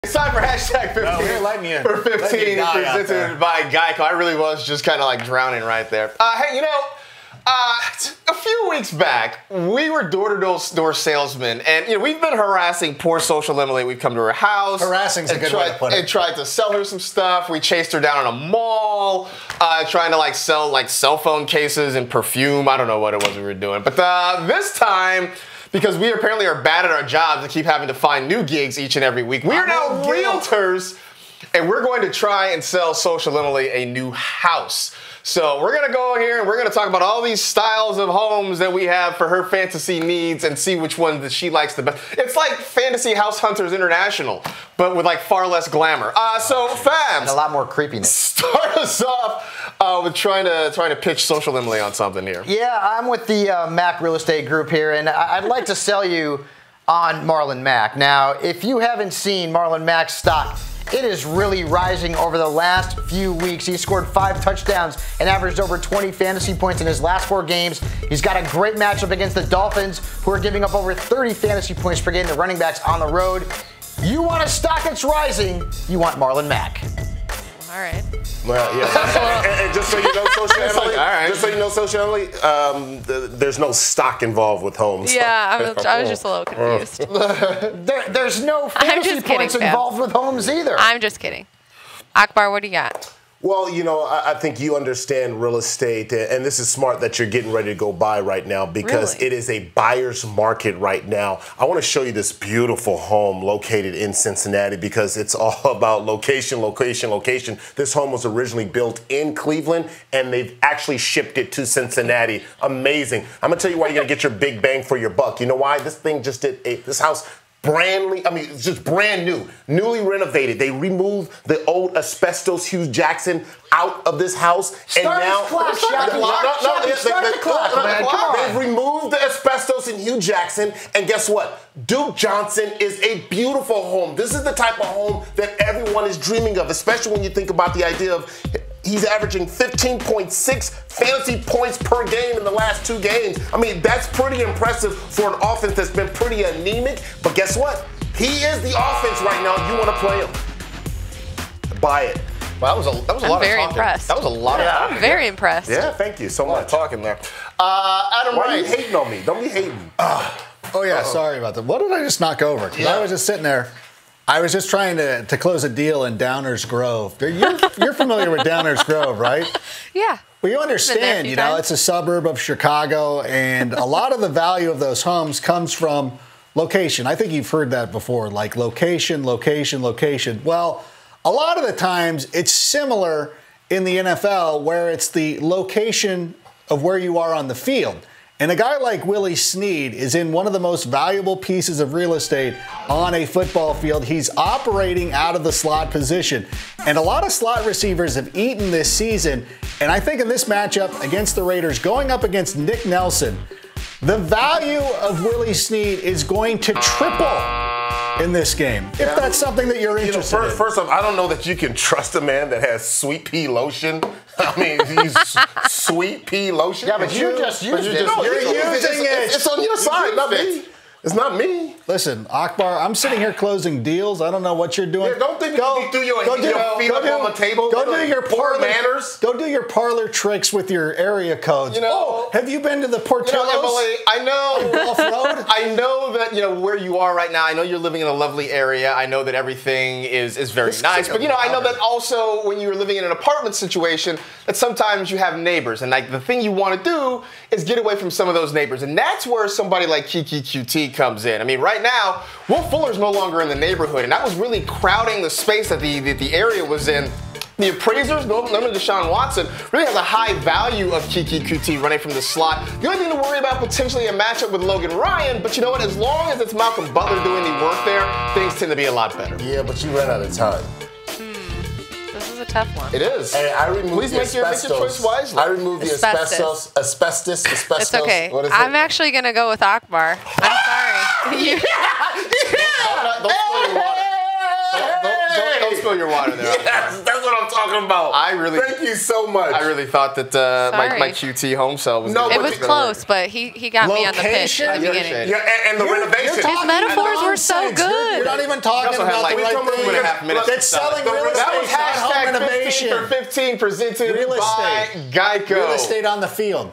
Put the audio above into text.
It's time for hashtag 15 for 15 presented by Geico. I really was just kind of like drowning right there. Hey, a few weeks back, we were door-to-door salesmen, and we've been harassing poor social Emily. We've come to her house. Harassing's a good way to put it. And tried to sell her some stuff. We chased her down in a mall, trying to sell cell phone cases and perfume. I don't know what it was we were doing. But this time, because we apparently are bad at our jobs and keep having to find new gigs each and every week, we are now realtors, and we're going to try and sell Social Emily a new house. So we're going to go here and we're going to talk about all these styles of homes that we have for her fantasy needs and see which one that she likes the best. It's like Fantasy House Hunters International, but with far less glamour. So Fabs, and a lot more creepiness. Start us off with trying to pitch Social Emily on something here. Yeah, I'm with the Mack Real Estate Group here, and I'd like to sell you on Marlon Mack. Now, if you haven't seen Marlon Mack's stock, it is really rising over the last few weeks. He scored 5 touchdowns and averaged over 20 fantasy points in his last 4 games. He's got a great matchup against the Dolphins, who are giving up over 30 fantasy points per game to running backs on the road. You want a stock that's rising, you want Marlon Mack. All right. Well, yeah. and just so you know, Social Emily, just so you know, Social Emily, there's no stock involved with homes. Yeah, I was just a little confused. There's no fantasy points involved with homes either. I'm just kidding. Akbar, what do you got? Well, I think you understand real estate, and this is smart that you're getting ready to go buy right now because It is a buyer's market right now. I want to show you this beautiful home located in Cincinnati because it's all about location, location, location. This home was originally built in Cleveland, and they've actually shipped it to Cincinnati. Amazing. I'm going to tell you why you're going to get your big bang for your buck. You know why? This thing just did this house. It's just brand new, newly renovated. They removed the old asbestos Hugh Jackson out of this house, and now they've removed the asbestos in Hugh Jackson, and guess what? Duke Johnson is a beautiful home. This is the type of home that everyone is dreaming of, especially when you think about the idea of he's averaging 15.6 fantasy points per game in the last 2 games. I mean, that's pretty impressive for an offense that's been pretty anemic. But guess what? He is the offense right now. You want to play him. Buy it. Well, that was a lot of talking. I'm very impressed. That was a lot of talking. I'm very impressed. Yeah, thank you so much. Talking there. Adam, why are you hating on me? Don't be hating. Oh, yeah, sorry about that. What did I just knock over? Because I was just sitting there. I was just trying to close a deal in Downers Grove. You're familiar with Downers Grove, right? Yeah. Well, you understand, it's a suburb of Chicago, and a lot of the value of those homes comes from location. I think you've heard that before, like location, location, location. Well, a lot of the times it's similar in the NFL where it's the location of where you are on the field. And a guy like Willie Snead is in one of the most valuable pieces of real estate on a football field. He's operating out of the slot position. And a lot of slot receivers have eaten this season. And I think in this matchup against the Raiders, going up against Nick Nelson, the value of Willie Snead is going to triple in this game, if that's something that you're interested in. First off, I don't know that you can trust a man that has sweet pea lotion. I mean, he's sweet pea lotion. Yeah, but you just used it. You're using it. It's on your side, not me. It's not me. Listen, Akbar, I'm sitting here closing deals. I don't know what you're doing. Yeah, don't think you do your feet up on the table. Go do your poor manners. Go do your parlor tricks with your area codes. Have you been to the Portillo's? Emily, I know. Off-road? I know that where you are right now. I know you're living in a lovely area. I know that everything is very nice. But I know that also when you're living in an apartment situation, that sometimes you have neighbors, and the thing you want to do is get away from some of those neighbors, and that's where somebody like Keke Coutee comes in. I mean, right now, Will Fuller's no longer in the neighborhood, and that was really crowding the space that the area was in. The appraisers, normally Deshaun Watson, really has a high value of Keke Coutee running from the slot. The only thing to worry about potentially a matchup with Logan Ryan, but you know what? As long as it's Malcolm Butler doing the work there, things tend to be a lot better. Yeah, but you ran out of time. This is a tough one. It is. And I removed Please make your choice wisely. I removed the asbestos. It's okay. What is I'm actually going to go with Akbar. I'm sorry. Don't spill your water. Don't spill your water there. Yes, that's what I'm talking about. Thank you so much. I really thought that my QT home sale was. It was close, but he got me on the pitch at the beginning. Yeah, and the renovation. His metaphors were so good. You're not even talking about the right thing. That's selling real estate. That was hashtag 15 for 15 presented by Geico. Real estate on the field.